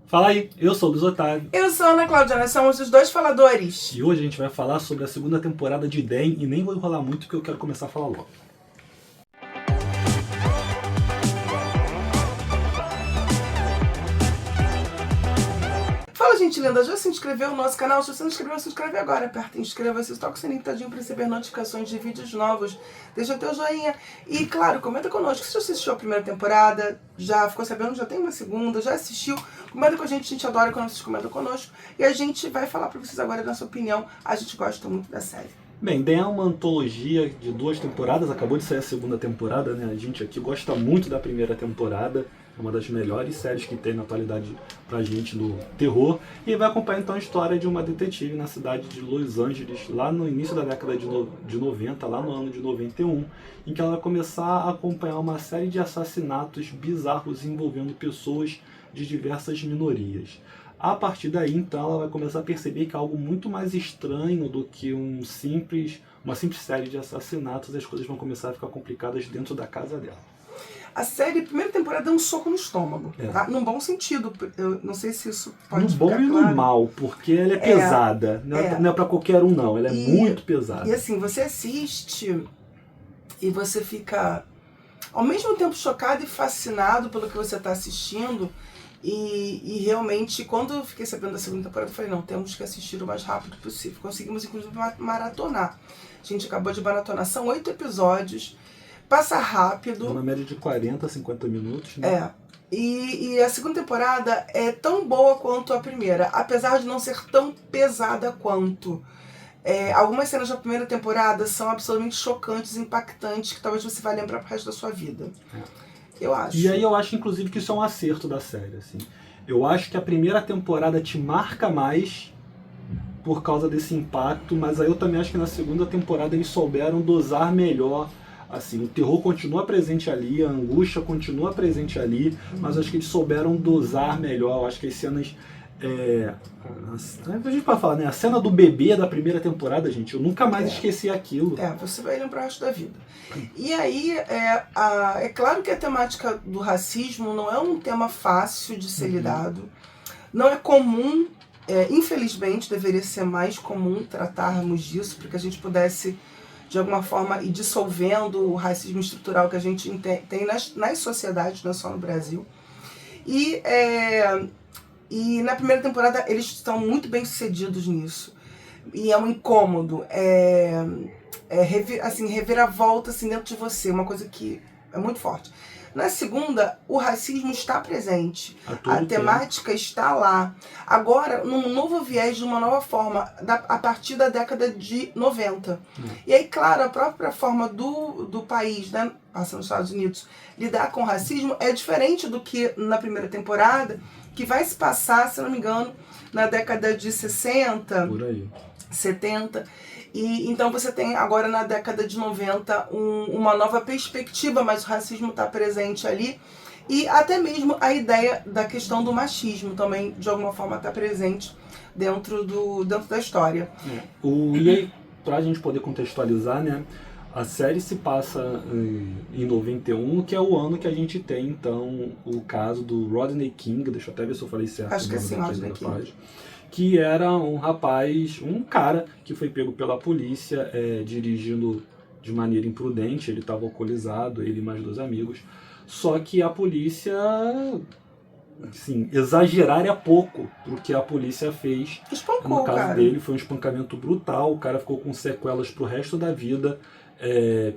Fala aí, eu sou o Luiz Otávio. Eu sou a Ana Cláudia, nós somos os dois faladores. E hoje a gente vai falar sobre a segunda temporada de DEM e nem vou enrolar muito porque eu quero começar a falar logo. Fala, gente linda, já se inscreveu no nosso canal? Se você não inscreveu, se inscreve agora. Aperta em inscreva-se, toca o sininho tadinho para receber notificações de vídeos novos. Deixa teu joinha. E, claro, comenta conosco. Se você assistiu a primeira temporada, já ficou sabendo, já tem uma segunda, já assistiu, comenta com a gente adora quando vocês comentam conosco. E a gente vai falar para vocês agora a nossa opinião. A gente gosta muito da série. Bem, DEM é uma antologia de 2 temporadas, acabou de sair a segunda temporada, né? A gente aqui gosta muito da primeira temporada, é uma das melhores séries que tem na atualidade pra gente do terror. E vai acompanhar então a história de uma detetive na cidade de Los Angeles, lá no início da década de 90, lá no ano de 91, em que ela vai começar a acompanhar uma série de assassinatos bizarros envolvendo pessoas de diversas minorias. A partir daí, então, ela vai começar a perceber que é algo muito mais estranho do que uma simples série de assassinatos, e as coisas vão começar a ficar complicadas dentro da casa dela. A série, a primeira temporada, é um soco no estômago, tá? Num bom sentido. Eu não sei se isso pode ficar claro. No bom e no mal, porque ela é pesada. Não é pra qualquer um, não. Ela é muito pesada. E assim, você assiste e você fica, ao mesmo tempo, chocado e fascinado pelo que você está assistindo. E realmente, quando eu fiquei sabendo da segunda temporada, eu falei, não, temos que assistir o mais rápido possível. Conseguimos, inclusive, maratonar. A gente acabou de maratonar. São 8 episódios. Passa rápido. Uma média de 40 a 50 minutos, né? E a segunda temporada é tão boa quanto a primeira, apesar de não ser tão pesada quanto. Algumas cenas da primeira temporada são absolutamente chocantes, impactantes, que talvez você vá lembrar pro resto da sua vida. Eu acho. E aí eu acho, inclusive, que isso é um acerto da série, assim. Eu acho que a primeira temporada te marca mais por causa desse impacto, mas aí eu também acho que na segunda temporada eles souberam dosar melhor. Assim, o terror continua presente ali, a angústia continua presente ali, mas acho que eles souberam dosar melhor. Eu acho que as cenas... a gente pode falar, né? A cena do bebê da primeira temporada, gente, eu nunca mais esqueci aquilo. Você vai lembrar o resto da vida. E aí, é claro que a temática do racismo não é um tema fácil de ser lidado. Não é comum, infelizmente, deveria ser mais comum tratarmos disso, para que a gente pudesse, de alguma forma, ir dissolvendo o racismo estrutural que a gente tem nas sociedades, não é só no Brasil. E na primeira temporada eles estão muito bem sucedidos nisso. E é um incômodo, reviravolta assim, dentro de você, uma coisa que é muito forte. Na segunda, o racismo está presente, a temática está lá. Agora, num novo viés, de uma nova forma, a partir da década de 90. E aí, claro, a própria forma do país, né, passando nos Estados Unidos, lidar com o racismo é diferente do que na primeira temporada, que vai se passar, se não me engano, na década de 60, por aí. 70. E então você tem agora na década de 90 uma nova perspectiva, mas o racismo está presente ali. E até mesmo a ideia da questão do machismo também, de alguma forma, está presente dentro da história. E aí, para a gente poder contextualizar, né? A série se passa em 91, que é o ano que a gente tem, então, o caso do Rodney King, deixa eu até ver se eu falei certo. Acho que sim, Rodney King. Que era um rapaz, um cara que foi pego pela polícia dirigindo de maneira imprudente, ele estava alcoolizado, ele e mais 2 amigos, só que a polícia, assim, exagerar é pouco pro que a polícia fez. Espancou, no caso cara. dele foi um espancamento brutal, o cara ficou com sequelas pro resto da vida,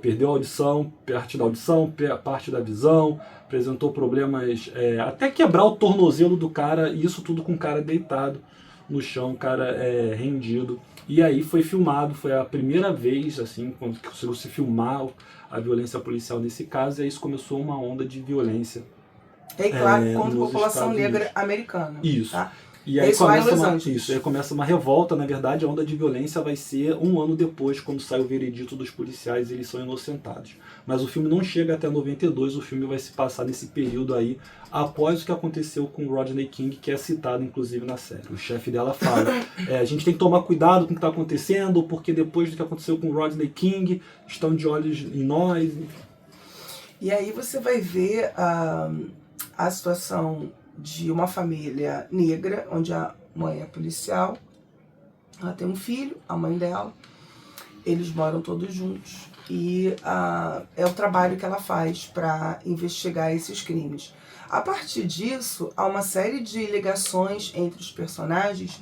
perdeu a audição, parte da audição, parte da visão, apresentou problemas, até quebrar o tornozelo do cara, e isso tudo com o cara deitado no chão, o cara rendido. E aí foi filmado, foi a primeira vez assim, quando conseguiu se filmar a violência policial nesse caso, e aí isso começou uma onda de violência. Claro, contra a população negra americana. Isso. Tá? E aí começa uma revolta, na verdade a onda de violência vai ser 1 ano depois, quando sai o veredito dos policiais, eles são inocentados. Mas o filme não chega até 92, o filme vai se passar nesse período aí, após o que aconteceu com o Rodney King, que é citado inclusive na série. O chefe dela fala, a gente tem que tomar cuidado com o que está acontecendo, porque depois do que aconteceu com o Rodney King, estão de olhos em nós. E aí você vai ver a situação de uma família negra, onde a mãe é policial, ela tem um filho, a mãe dela, eles moram todos juntos e é o trabalho que ela faz para investigar esses crimes. A partir disso, há uma série de ligações entre os personagens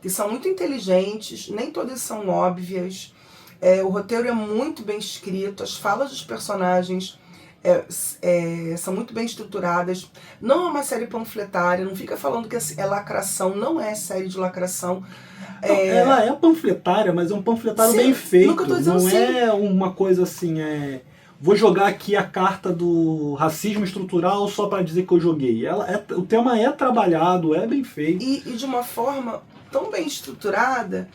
que são muito inteligentes, nem todas são óbvias. O roteiro é muito bem escrito, as falas dos personagens são muito bem estruturadas. Não é uma série panfletária, não fica falando que é lacração, não é série de lacração. Não, ela é panfletária, mas é um panfletário bem feito. Não é uma coisa assim, vou jogar aqui a carta do racismo estrutural só para dizer que eu joguei. O tema é trabalhado, é bem feito. E de uma forma tão bem estruturada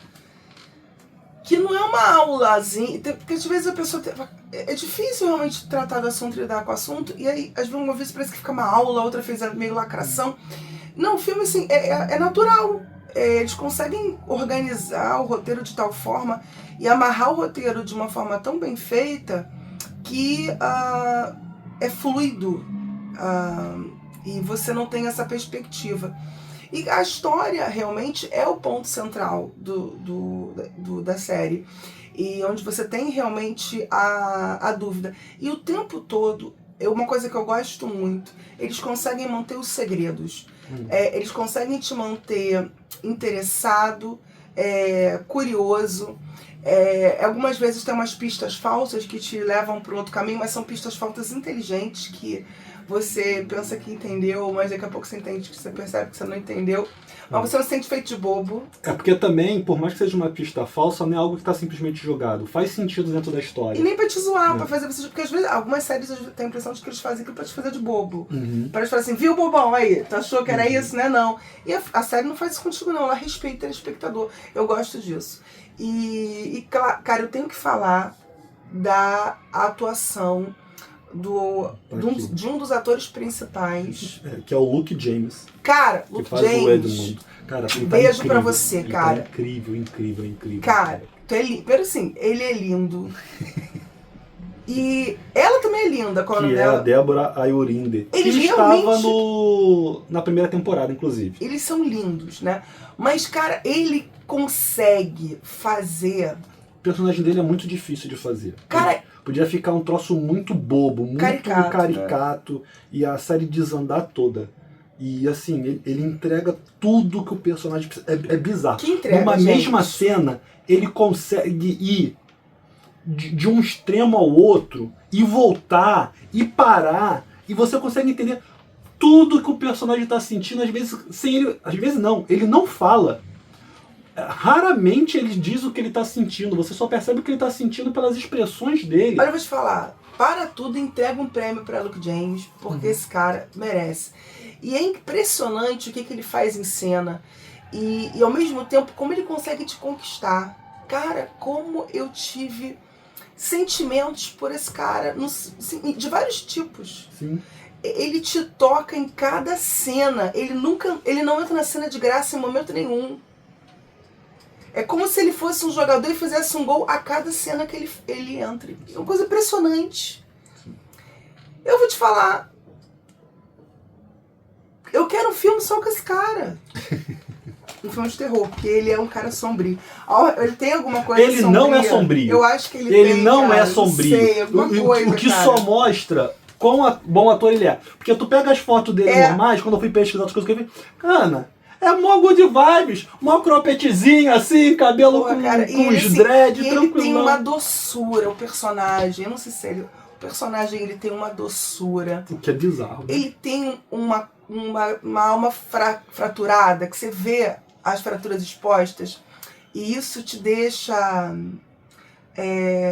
que não é uma aulazinha, porque às vezes a pessoa é difícil realmente tratar do assunto, lidar com o assunto, e aí às vezes uma vez parece que fica uma aula, outra fez meio lacração. Não, o filme assim, é natural. Eles conseguem organizar o roteiro de tal forma e amarrar o roteiro de uma forma tão bem feita que é fluido e você não tem essa perspectiva. E a história realmente é o ponto central da série, e onde você tem realmente a dúvida. E o tempo todo, uma coisa que eu gosto muito, eles conseguem manter os segredos. Eles conseguem te manter interessado, curioso. Algumas vezes tem umas pistas falsas que te levam para outro caminho, mas são pistas falsas inteligentes que você pensa que entendeu, mas daqui a pouco você entende, que você percebe que você não entendeu. Mas você não se sente feito de bobo. Porque também, por mais que seja uma pista falsa, não é algo que está simplesmente jogado. Faz sentido dentro da história. E nem pra te zoar, pra fazer você... Porque às vezes, algumas séries eu tenho a impressão de que eles fazem aquilo pra te fazer de bobo. Pra te falar assim, viu, bobão, aí, tu achou que era isso, né? Não. E a série não faz isso contigo, não. Ela respeita o espectador. Eu gosto disso. E cara, eu tenho que falar da atuação de um dos atores principais. Que é o Luke James. Cara, Luke James. O Edmund. Cara, beijo pra você, cara. Tá incrível. Cara, pero assim, ele é lindo. E ela também é linda. Que é a Débora Ayorinde. Eles que realmente... estava na primeira temporada, inclusive. Eles são lindos, né? Mas, cara, ele consegue fazer... O personagem dele é muito difícil de fazer. Cara... Podia ficar um troço muito bobo, muito caricato, né? E a série desandar toda. E assim, ele entrega tudo que o personagem precisa. É bizarro. Que entrega, numa mesma cena, ele consegue ir de um extremo ao outro, e voltar, e parar, e você consegue entender tudo que o personagem está sentindo, às vezes sem ele. Às vezes não, ele não fala. Raramente ele diz o que ele está sentindo, você só percebe o que ele está sentindo pelas expressões dele. Olha, eu vou te falar, para tudo, entrega um prêmio para Luke James, porque esse cara merece. E é impressionante o que ele faz em cena, e ao mesmo tempo como ele consegue te conquistar. Cara, como eu tive sentimentos por esse cara, de vários tipos. Sim. Ele te toca em cada cena, ele não entra na cena de graça em momento nenhum. É como se ele fosse um jogador e fizesse um gol a cada cena que ele entra. É uma coisa impressionante. Eu vou te falar. Eu quero um filme só com esse cara. Um filme de terror, porque ele é um cara sombrio. Ele tem alguma coisa sombria. Ele não é sombrio. Eu acho que ele tem, Ele não cara, é sombrio. Não sei, coisa, o que cara. só mostra quão bom ator ele é. Porque tu pega as fotos dele normais, quando eu fui pesquisar as coisas que ele fez, cara, é mó good vibes, mó cropetezinho assim, cabelo com os dread, tranquilo. Ele tem uma doçura, o personagem. Eu não sei se o personagem ele tem uma doçura. O que é bizarro. Né? Ele tem uma alma fraturada, que você vê as fraturas expostas, e isso te deixa...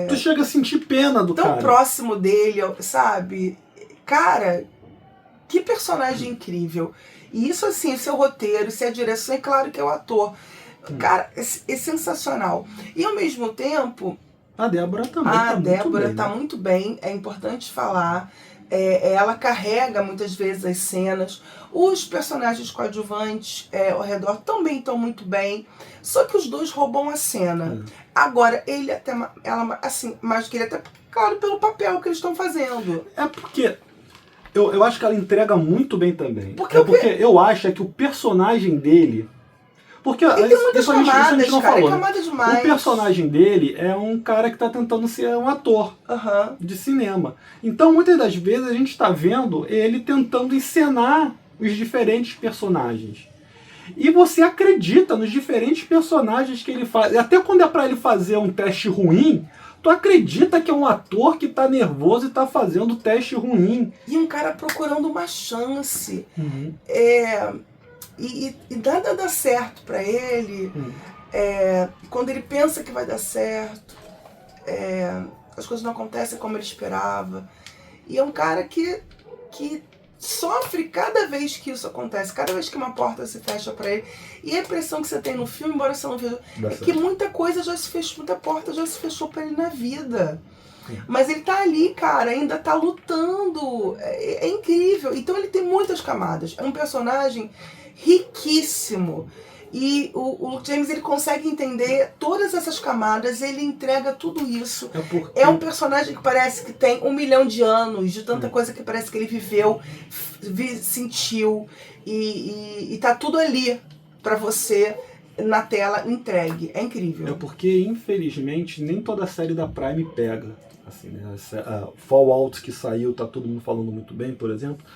Tu chega a sentir pena do cara. Tão próximo dele, sabe? Cara, que personagem incrível. E isso, assim, o seu roteiro, se a direção, é claro que é o ator. Cara, é sensacional. E ao mesmo tempo... A Débora também tá muito bem, é importante falar. Ela carrega muitas vezes as cenas. Os personagens coadjuvantes ao redor também estão muito bem. Só que os dois roubam a cena. Agora, ela, assim, mais do que ele, até, claro, pelo papel que eles estão fazendo. É porque Eu acho que ela entrega muito bem também. Porque porque eu acho que o personagem dele... Porque ele tem muitas isso a gente camadas, não cara, falou, é né? camada demais. O personagem dele é um cara que tá tentando ser um ator Aham. de cinema. Então, muitas das vezes, a gente está vendo ele tentando encenar os diferentes personagens. E você acredita nos diferentes personagens que ele faz. Até quando é para ele fazer um teste ruim, tu acredita que é um ator que tá nervoso e tá fazendo teste ruim. E um cara procurando uma chance. Uhum. E nada dá certo pra ele. Quando ele pensa que vai dar certo, as coisas não acontecem como ele esperava. E é um cara que sofre cada vez que isso acontece, cada vez que uma porta se fecha pra ele. E a impressão que você tem no filme, embora você não veja, que muita coisa já se fechou, muita porta já se fechou pra ele na vida. Mas ele tá ali, cara, ainda tá lutando. É incrível. Então ele tem muitas camadas. É um personagem riquíssimo. E o Luke James, ele consegue entender todas essas camadas, ele entrega tudo isso. É um personagem que parece que tem 1 milhão de anos, de tanta coisa que parece que ele viveu, sentiu, e tá tudo ali pra você, na tela, entregue. É incrível. É porque, infelizmente, nem toda a série da Prime pega. Assim, né? Fallout, que saiu, tá todo mundo falando muito bem, por exemplo.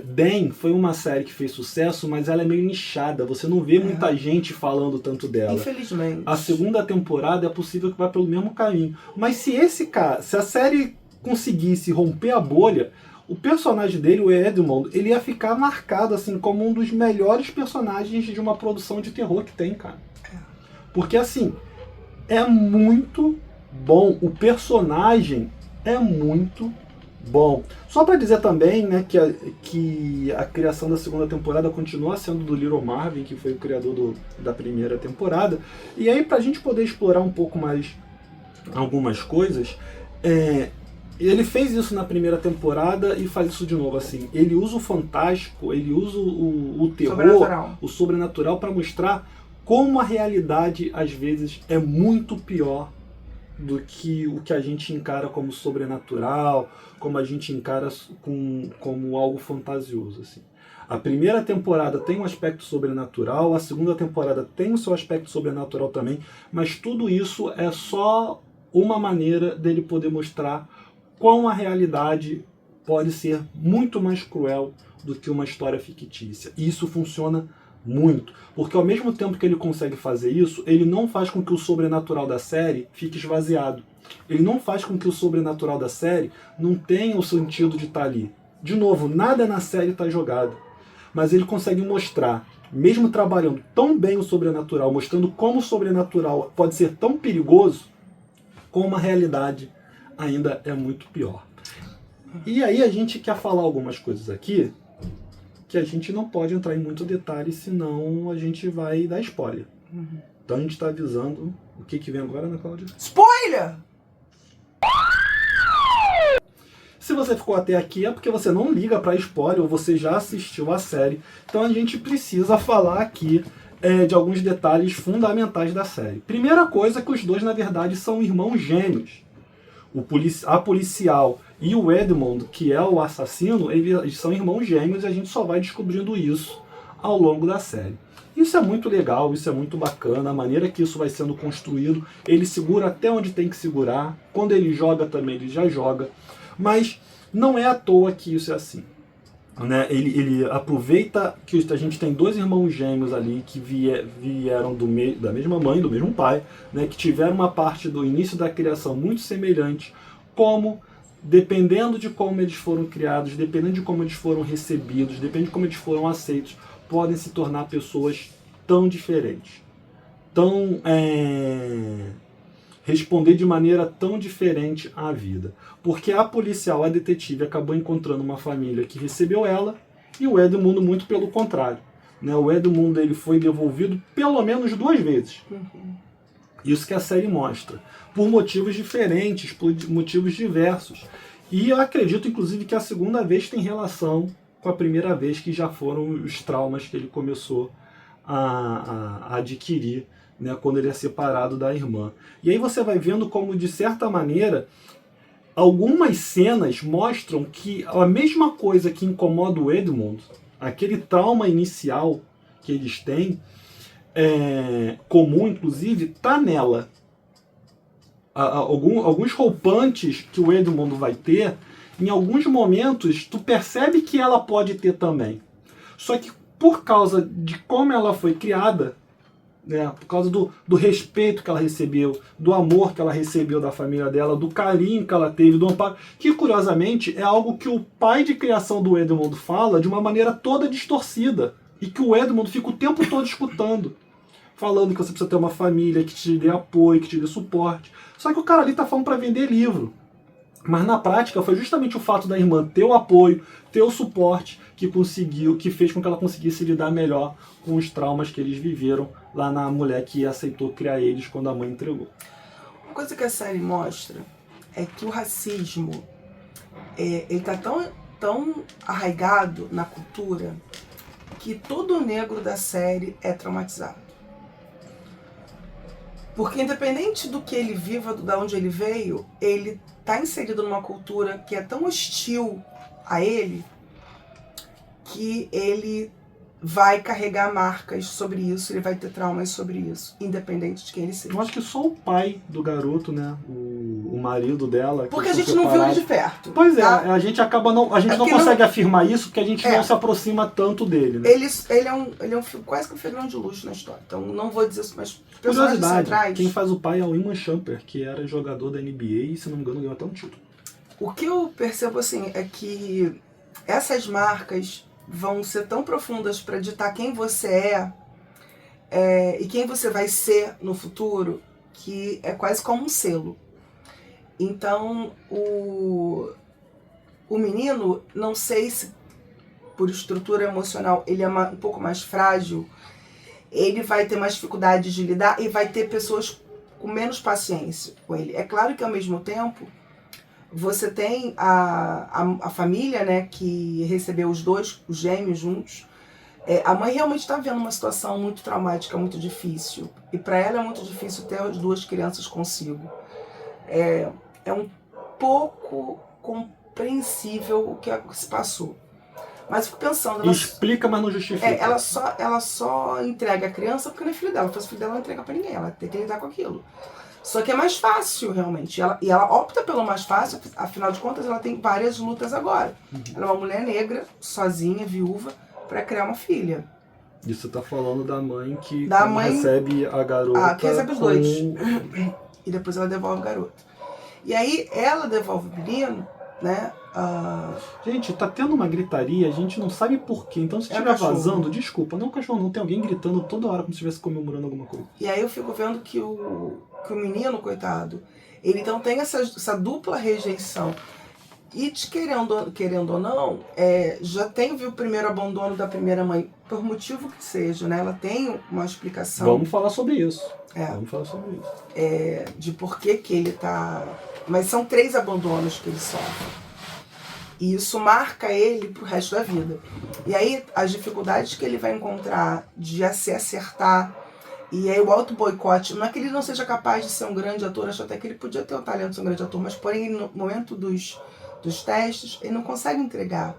Dan foi uma série que fez sucesso, mas ela é meio nichada. Você não vê muita gente falando tanto dela. Infelizmente. A segunda temporada é possível que vá pelo mesmo caminho. Mas se a série conseguisse romper a bolha, o personagem dele, o Edmund, ele ia ficar marcado assim como um dos melhores personagens de uma produção de terror que tem, cara. Porque assim, é muito bom. O personagem é muito bom. Só para dizer também, né, que a criação da segunda temporada continua sendo do Little Marvin, que foi o criador da primeira temporada. E aí, pra gente poder explorar um pouco mais algumas coisas, ele fez isso na primeira temporada e faz isso de novo, assim. Ele usa o fantástico, ele usa o terror, o sobrenatural, para mostrar como a realidade, às vezes, é muito pior do que o que a gente encara como sobrenatural, como a gente encara como algo fantasioso, assim. A primeira temporada tem um aspecto sobrenatural, a segunda temporada tem o seu aspecto sobrenatural também, mas tudo isso é só uma maneira dele poder mostrar como a realidade pode ser muito mais cruel do que uma história fictícia. E isso funciona muito, porque ao mesmo tempo que ele consegue fazer isso, ele não faz com que o sobrenatural da série fique esvaziado. Ele não faz com que o sobrenatural da série não tenha o sentido de estar ali. De novo, nada na série está jogado. Mas ele consegue mostrar, mesmo trabalhando tão bem o sobrenatural, mostrando como o sobrenatural pode ser tão perigoso, como a realidade ainda é muito pior. E aí a gente quer falar algumas coisas aqui que a gente não pode entrar em muito detalhe, senão a gente vai dar spoiler. Então a gente está avisando o que vem agora, Ana Cláudia? Spoiler! Se você ficou até aqui é porque você não liga para spoiler ou você já assistiu a série. Então a gente precisa falar aqui de alguns detalhes fundamentais da série. Primeira coisa é que os dois, na verdade, são irmãos gêmeos. A policial e o Edmund, que é o assassino, eles são irmãos gêmeos e a gente só vai descobrindo isso ao longo da série. Isso é muito legal, isso é muito bacana, a maneira que isso vai sendo construído. Ele segura até onde tem que segurar, quando ele joga também, ele já joga. Mas não é à toa que isso é assim. Né? Ele aproveita que a gente tem dois irmãos gêmeos ali que vieram da mesma mãe, do mesmo pai, né? Que tiveram uma parte do início da criação muito semelhante, como, dependendo de como eles foram criados, dependendo de como eles foram recebidos, dependendo de como eles foram aceitos, podem se tornar pessoas tão diferentes, responder de maneira tão diferente à vida. Porque a policial, a detetive, acabou encontrando uma família que recebeu ela e o Edmund muito pelo contrário. Né? O Edmund ele foi devolvido pelo menos 2 vezes. Isso que a série mostra. Por motivos diferentes, por motivos diversos. E eu acredito, inclusive, que a segunda vez tem relação com a primeira vez, que já foram os traumas que ele começou a adquirir, né, quando ele é separado da irmã. E aí você vai vendo como, de certa maneira, algumas cenas mostram que a mesma coisa que incomoda o Edmund, aquele trauma inicial que eles têm, comum inclusive, tá nela. Alguns roupantes que o Edmund vai ter, em alguns momentos tu percebe que ela pode ter também. Só que por causa de como ela foi criada, né, por causa do respeito que ela recebeu, do amor que ela recebeu da família dela, do carinho que ela teve, do amparo, que curiosamente é algo que o pai de criação do Edmund fala de uma maneira toda distorcida, e que o Edmund fica o tempo todo escutando, falando que você precisa ter uma família que te dê apoio, que te dê suporte. Só que o cara ali tá falando para vender livro. Mas na prática foi justamente o fato da irmã ter o apoio, ter o suporte que fez com que ela conseguisse lidar melhor com os traumas que eles viveram lá na mulher que aceitou criar eles quando a mãe entregou. Uma coisa que a série mostra é que o racismo ele tá tão arraigado na cultura que todo negro da série é traumatizado. Porque independente do que ele viva, de onde ele veio, ele está inserido numa cultura que é tão hostil a ele que ele vai carregar marcas sobre isso, ele vai ter traumas sobre isso, independente de quem ele seja. Eu acho que só o pai do garoto, né, o marido dela... Porque a gente não viu ele de perto. Pois é, tá? a gente não consegue afirmar isso porque a gente não se aproxima tanto dele. Né? Ele é um quase que um fenômeno de luxo na história, então não vou dizer isso, mas personagens centrais... Quem faz o pai é o Iman Shumpert, que era jogador da NBA e, se não me engano, ganhou até um título. O que eu percebo assim é que essas marcas vão ser tão profundas para ditar quem você e quem você vai ser no futuro, que é quase como um selo. Então, o menino, não sei se por estrutura emocional ele é um pouco mais frágil, ele vai ter mais dificuldade de lidar e vai ter pessoas com menos paciência com ele. É claro que, ao mesmo tempo, você tem a família, né, que recebeu os gêmeos juntos. A mãe realmente está vendo uma situação muito traumática, muito difícil. E para ela é muito difícil ter as duas crianças consigo. É um pouco compreensível o que se passou. Mas fico pensando... Explica, mas não justifica. Ela só entrega a criança porque não é filho dela. Se fosse filho dela, ela não entrega para ninguém. Ela tem que lidar com aquilo. Só que é mais fácil, realmente. E ela opta pelo mais fácil, afinal de contas, ela tem várias lutas agora. Ela é uma mulher negra, sozinha, viúva, para criar uma filha. Isso tá falando da mãe que recebe a garota. Que recebe os dois. E depois ela devolve o garoto. E aí ela devolve o menino, né? Gente, tá tendo uma gritaria, a gente não sabe por quê. Então, se estiver vazando, desculpa, não cachorro, não tem alguém gritando toda hora como se estivesse comemorando alguma coisa. E aí eu fico vendo que o menino, coitado, ele então tem essa dupla rejeição. E querendo ou não, já viu o primeiro abandono da primeira mãe, por motivo que seja, né? Ela tem uma explicação. Vamos falar sobre isso. Vamos falar sobre isso. De por que ele tá... Mas são 3 abandonos que ele sofre. E isso marca ele pro resto da vida. E aí, as dificuldades que ele vai encontrar de se acertar, e aí o auto-boicote, não é que ele não seja capaz de ser um grande ator, acho até que ele podia ter o talento de ser um grande ator, mas porém, no momento dos testes, ele não consegue entregar.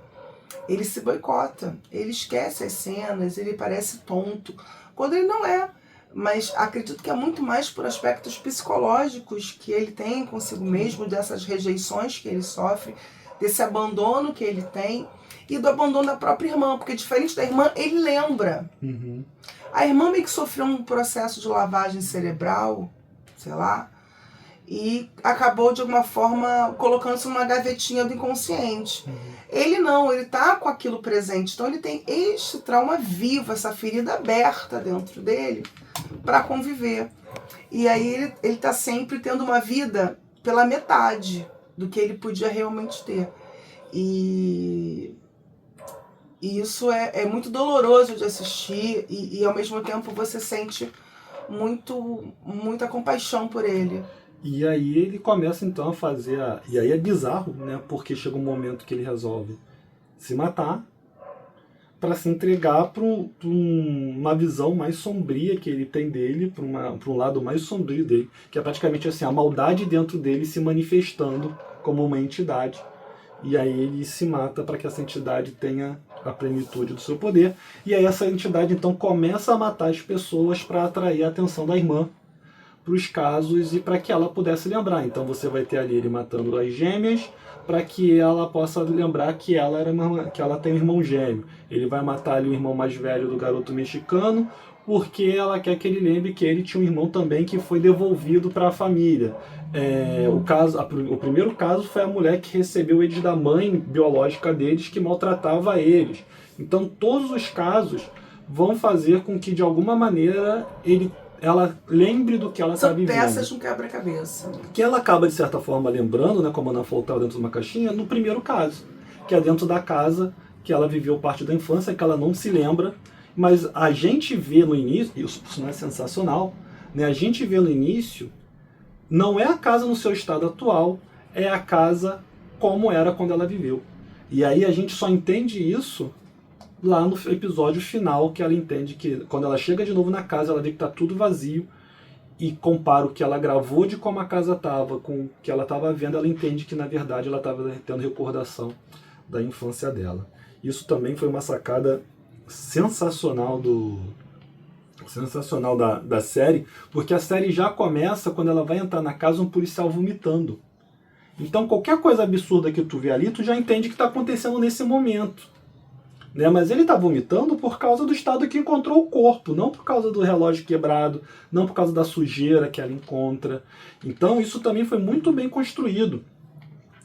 Ele se boicota, ele esquece as cenas, ele parece tonto, quando ele não é. Mas acredito que é muito mais por aspectos psicológicos que ele tem consigo mesmo, dessas rejeições que ele sofre, desse abandono que ele tem e do abandono da própria irmã, porque diferente da irmã, ele lembra. A irmã meio que sofreu um processo de lavagem cerebral, sei lá, e acabou de alguma forma colocando-se numa gavetinha do inconsciente. Ele não, ele tá com aquilo presente, então ele tem este trauma vivo, essa ferida aberta dentro dele para conviver. E aí ele tá sempre tendo uma vida pela metade do que ele podia realmente ter. E isso é muito doloroso de assistir e ao mesmo tempo você sente muita compaixão por ele. E aí ele começa então a fazer E aí é bizarro, né? Porque chega um momento que ele resolve se matar para se entregar para uma visão mais sombria que ele tem dele, para um lado mais sombrio dele, que é praticamente assim, a maldade dentro dele se manifestando como uma entidade. E aí ele se mata para que essa entidade tenha a plenitude do seu poder. E aí essa entidade então começa a matar as pessoas para atrair a atenção da irmã para os casos e para que ela pudesse lembrar. Então você vai ter ali ele matando as gêmeas para que ela possa lembrar que que ela tem um irmão gêmeo. Ele vai matar ali o irmão mais velho do garoto mexicano porque ela quer que ele lembre que ele tinha um irmão também que foi devolvido para a família. O primeiro caso foi a mulher que recebeu eles da mãe biológica deles que maltratava eles. Então todos os casos vão fazer com que de alguma maneira ela lembre do que ela está vivendo. São peças de um quebra-cabeça. Que ela acaba, de certa forma, lembrando, né, como a Ana falou, estava dentro de uma caixinha, no primeiro caso, que é dentro da casa que ela viveu parte da infância, que ela não se lembra, mas a gente vê no início, isso não é sensacional, né, a gente vê no início, não é a casa no seu estado atual, é a casa como era quando ela viveu. E aí a gente só entende isso lá no episódio final, que ela entende que quando ela chega de novo na casa, ela vê que está tudo vazio e compara o que ela gravou de como a casa estava com o que ela estava vendo, ela entende que na verdade ela estava tendo recordação da infância dela. Isso também foi uma sacada sensacional da série, porque a série já começa quando ela vai entrar na casa um policial vomitando. Então qualquer coisa absurda que tu vê ali, tu já entende que está acontecendo nesse momento. Né? Mas ele está vomitando por causa do estado que encontrou o corpo, não por causa do relógio quebrado, não por causa da sujeira que ela encontra. Então isso também foi muito bem construído.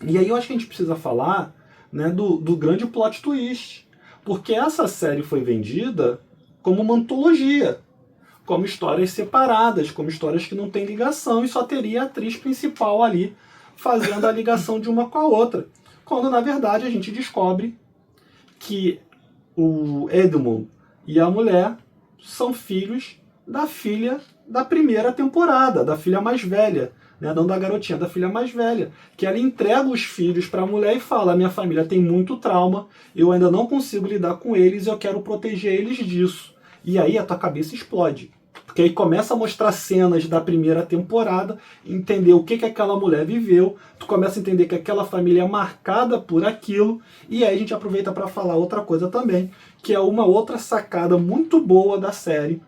E aí eu acho que a gente precisa falar, né, do grande plot twist. Porque essa série foi vendida como uma antologia, como histórias separadas, como histórias que não têm ligação e só teria a atriz principal ali fazendo a ligação de uma com a outra. Quando na verdade a gente descobre que o Edmund e a mulher são filhos da filha da primeira temporada, da filha mais velha, né? Não da garotinha, da filha mais velha, que ela entrega os filhos para a mulher e fala: minha família tem muito trauma, eu ainda não consigo lidar com eles e eu quero proteger eles disso. E aí a tua cabeça explode. Porque aí começa a mostrar cenas da primeira temporada, entender o que aquela mulher viveu, tu começa a entender que aquela família é marcada por aquilo, e aí a gente aproveita para falar outra coisa também, que é uma outra sacada muito boa da série,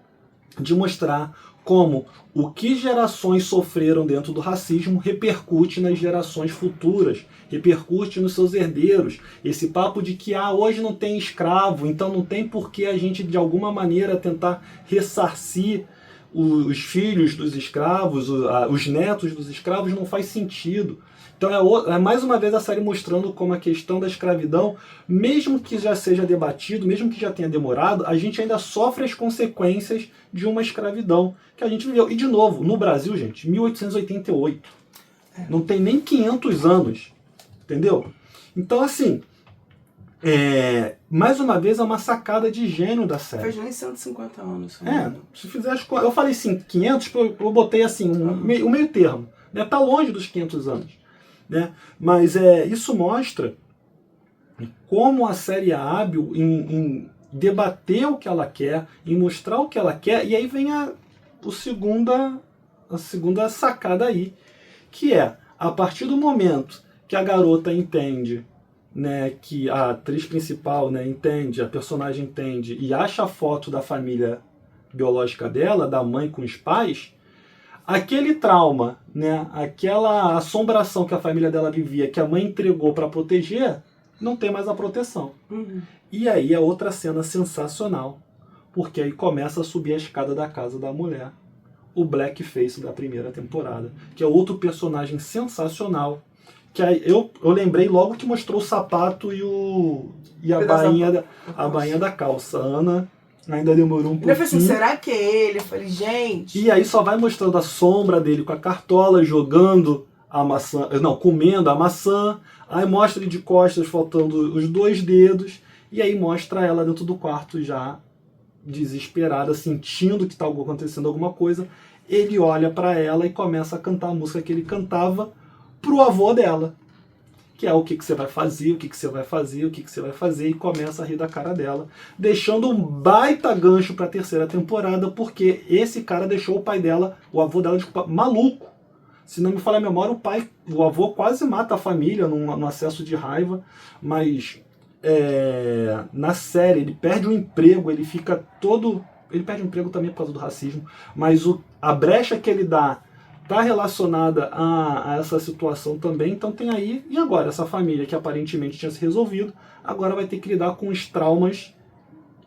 de mostrar como o que gerações sofreram dentro do racismo repercute nas gerações futuras, repercute nos seus herdeiros. Esse papo de que hoje não tem escravo, então não tem por que a gente de alguma maneira tentar ressarcir os filhos dos escravos, os netos dos escravos, não faz sentido. Então é mais uma vez a série mostrando como a questão da escravidão, mesmo que já seja debatido, mesmo que já tenha demorado, a gente ainda sofre as consequências de uma escravidão que a gente viveu. E de novo, no Brasil, gente, 1888. Não tem nem 500 anos. Entendeu? Então, assim, mais uma vez é uma sacada de gênio da série. Faz nem 150 anos. Se fizer as contas... Eu falei assim, 500, eu botei assim, o meio termo. Né? Tá longe dos 500 anos. Né? Mas isso mostra como a série é hábil em debater o que ela quer, em mostrar o que ela quer, e aí vem a segunda sacada aí, que é, a partir do momento que a garota entende, né, que a atriz principal, né, entende, a personagem entende, e acha a foto da família biológica dela, da mãe com os pais, aquele trauma, né, aquela assombração que a família dela vivia, que a mãe entregou para proteger, não tem mais a proteção. Uhum. E aí é outra cena sensacional, porque aí começa a subir a escada da casa da mulher, o Blackface da primeira temporada, que é outro personagem sensacional, que aí eu lembrei logo que mostrou o sapato e a bainha da calça. A Ana ainda demorou um pouquinho. Eu falei assim, será que é ele? Eu falei, gente... E aí só vai mostrando a sombra dele com a cartola, jogando a maçã, não, comendo a maçã, aí mostra ele de costas, faltando os 2 dedos, e aí mostra ela dentro do quarto já desesperada, sentindo que está acontecendo alguma coisa. Ele olha para ela e começa a cantar a música que ele cantava pro avô dela, que é o que você vai fazer, o que você vai fazer, o que você vai fazer, e começa a rir da cara dela, deixando um baita gancho para a terceira temporada, porque esse cara deixou o pai dela, o avô dela, maluco. Se não me falha a memória, o avô quase mata a família num acesso de raiva, mas na série ele perde o emprego, ele fica todo... Ele perde o emprego também por causa do racismo, mas a brecha que ele dá está relacionada a essa situação também, então tem aí, e agora? Essa família que aparentemente tinha se resolvido, agora vai ter que lidar com os traumas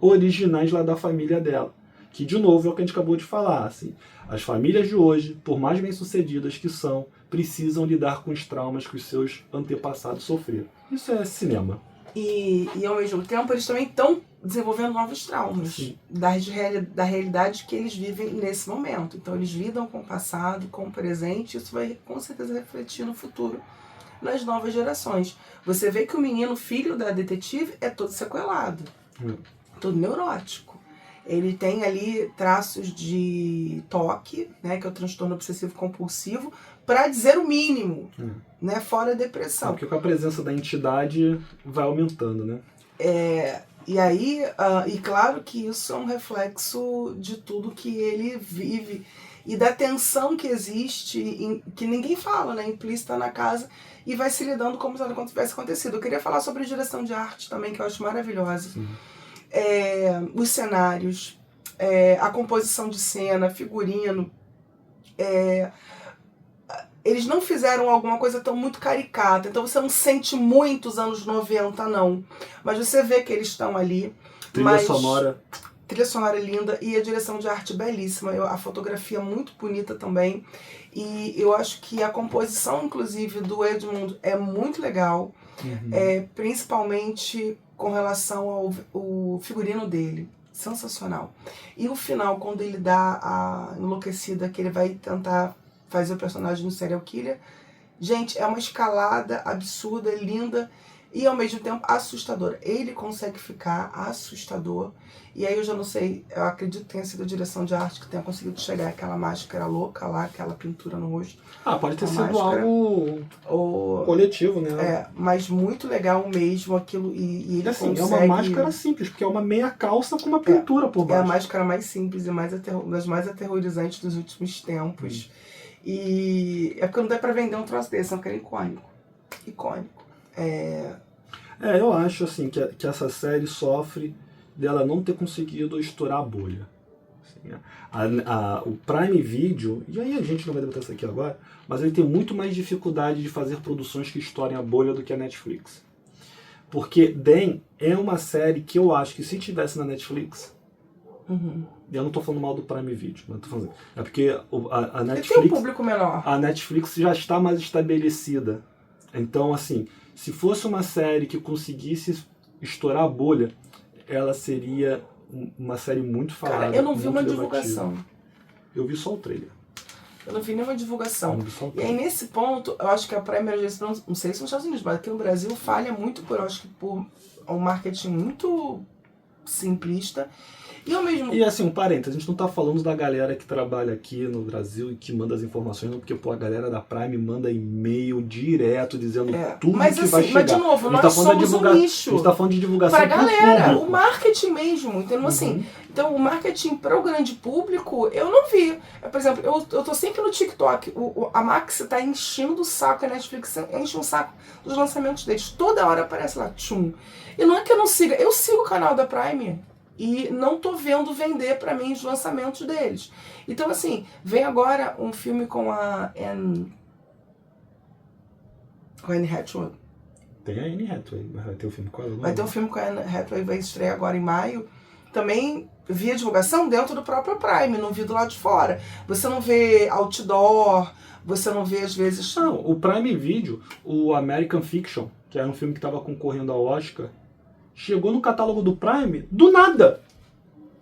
originais lá da família dela. Que, de novo, é o que a gente acabou de falar. Assim, as famílias de hoje, por mais bem-sucedidas que são, precisam lidar com os traumas que os seus antepassados sofreram. Isso é cinema. E ao mesmo tempo, eles também estão desenvolvendo novos traumas da realidade que eles vivem nesse momento. Então, eles lidam com o passado, com o presente, e isso vai, com certeza, refletir no futuro, nas novas gerações. Você vê que o menino, filho da detetive, é todo sequelado, todo neurótico. Ele tem ali traços de TOC, né, que é o transtorno obsessivo compulsivo, para dizer o mínimo, né, fora a depressão. Porque com a presença da entidade vai aumentando, né? E aí, e claro que isso é um reflexo de tudo que ele vive e da tensão que existe, que ninguém fala, né, implícita na casa, e vai se lidando como se nada tivesse acontecido. Eu queria falar sobre direção de arte também, que eu acho maravilhosa. Os cenários, a composição de cena, figurino. Eles não fizeram alguma coisa tão muito caricata, então você não sente muito os anos 90, não. Mas você vê que eles estão ali. Trilha sonora linda e a direção de arte belíssima, a fotografia muito bonita também. E eu acho que a composição, inclusive, do Edmund é muito legal, principalmente com relação ao figurino dele. Sensacional. E o final, quando ele dá a enlouquecida, que ele vai tentar fazer o personagem no serial killer, gente, é uma escalada absurda, linda e ao mesmo tempo assustadora. Ele consegue ficar assustador, e aí eu já não sei, eu acredito que tenha sido a direção de arte que tenha conseguido chegar aquela máscara louca lá, aquela pintura no rosto. Pode ter sido algo coletivo, né? Mas muito legal mesmo aquilo, e ele assim, consegue... É uma máscara simples, porque é uma meia calça com uma pintura por baixo. É a máscara mais simples e das mais aterrorizantes dos últimos tempos. E é porque não dá pra vender um troço desse, é um cara icônico. Eu acho assim que essa série sofre dela não ter conseguido estourar a bolha. Assim, o Prime Video, e aí a gente não vai debater isso aqui agora, mas ele tem muito mais dificuldade de fazer produções que estourem a bolha do que a Netflix. Porque Dan é uma série que eu acho que se tivesse na Netflix... Eu não tô falando mal do Prime Video, mas tô falando, é porque a Netflix... Tem um público menor. A Netflix já está mais estabelecida. Então, assim, se fosse uma série que conseguisse estourar a bolha, ela seria uma série muito falada. Cara, eu não vi uma divulgação. Eu vi só o trailer. Eu não vi nenhuma divulgação. E aí, nesse ponto, eu acho que a Prime, não sei se nos Estados Unidos, mas aqui no Brasil falha muito por um marketing muito simplista. E ao mesmo... E assim, um parênteses, a gente não tá falando da galera que trabalha aqui no Brasil e que manda as informações, não, porque a galera da Prime manda e-mail direto dizendo tudo que vai chegar. Mas de novo, nós somos um nicho. A gente tá falando de divulgação pra galera, o marketing mesmo, entendeu? Assim, então o marketing para o grande público, eu não vi. Por exemplo, eu tô sempre no TikTok, a Max tá enchendo o saco, a Netflix enche um saco dos lançamentos deles. Toda hora aparece lá, tchum. E não é que eu não siga, eu sigo o canal da Prime. E não tô vendo vender pra mim os lançamentos deles. Então, assim, vem agora um filme com a Anne Hathaway. Tem a Anne Hathaway, mas vai ter um filme com ela? Vai ter um filme com a Anne Hathaway, vai estrear agora em maio. Também via divulgação dentro do próprio Prime, não vi do lado de fora. Você não vê outdoor, você não vê às vezes... Não, o Prime Video, o American Fiction, que era um filme que estava concorrendo ao Oscar, chegou no catálogo do Prime do nada.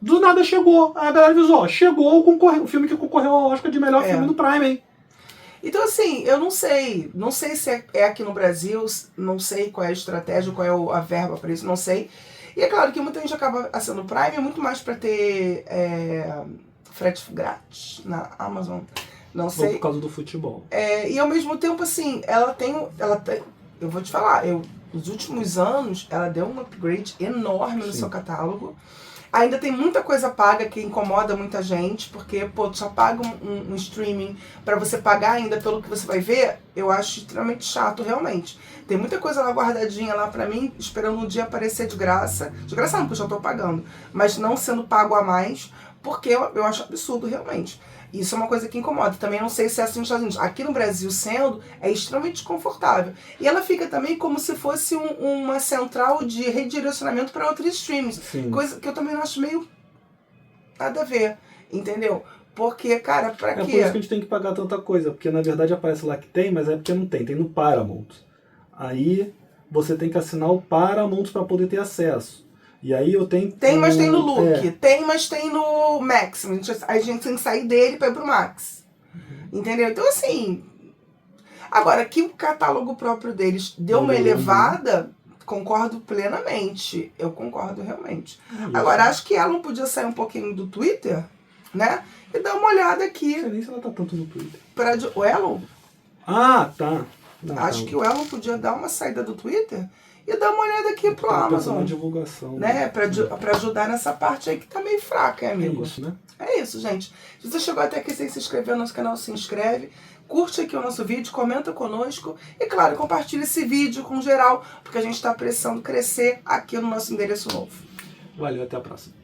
Do nada chegou. A galera avisou, chegou o filme que concorreu ao Oscar de melhor filme do Prime, hein? Então, assim, eu não sei. Não sei se é aqui no Brasil, não sei qual é a estratégia, qual é a verba para isso, não sei. E é claro que muita gente acaba assinando o Prime, muito mais para ter frete grátis na Amazon. Não sei. Ou por causa do futebol. E ao mesmo tempo, assim, ela tem. Eu vou te falar, nos últimos anos, ela deu um upgrade enorme no seu catálogo. Ainda tem muita coisa paga que incomoda muita gente, porque, pô, tu só paga um streaming pra você pagar ainda pelo que você vai ver, eu acho extremamente chato, realmente. Tem muita coisa lá guardadinha lá pra mim, esperando um dia aparecer de graça. De graça não, porque eu já tô pagando. Mas não sendo pago a mais, porque eu acho absurdo, realmente. Isso é uma coisa que incomoda. Também não sei se é assim nos Estados Unidos. Aqui no Brasil, sendo, é extremamente confortável. E ela fica também como se fosse uma central de redirecionamento para outros streams. Sim. Coisa que eu também acho meio nada a ver, entendeu? Porque, cara, pra É por quê? isso que a gente tem que pagar tanta coisa, porque na verdade aparece lá que tem, mas é porque não tem no Paramount. Aí você tem que assinar o Paramount para poder ter acesso. E aí eu tenho... Tem, mas tem no Look. É. Tem, mas tem no Max. A gente tem que sair dele pra ir pro Max. Entendeu? Então, assim... Agora, que o catálogo próprio deles deu uma elevada, concordo plenamente. Eu concordo realmente. Agora, acho que ela não podia sair um pouquinho do Twitter, né? E dar uma olhada aqui. Não sei nem se ela tá tanto no Twitter. O Elon? Ah, tá. Acho que o Elon podia dar uma saída do Twitter e dar uma olhada aqui pro Amazon. Uma divulgação. Né? Pra ajudar nessa parte aí que tá meio fraca, hein, amigo? É isso, né? É isso, gente. Se você chegou até aqui sem se inscrever no nosso canal, se inscreve. Curte aqui o nosso vídeo, comenta conosco. E, claro, compartilha esse vídeo com geral, porque a gente tá precisando crescer aqui no nosso endereço novo. Valeu, até a próxima.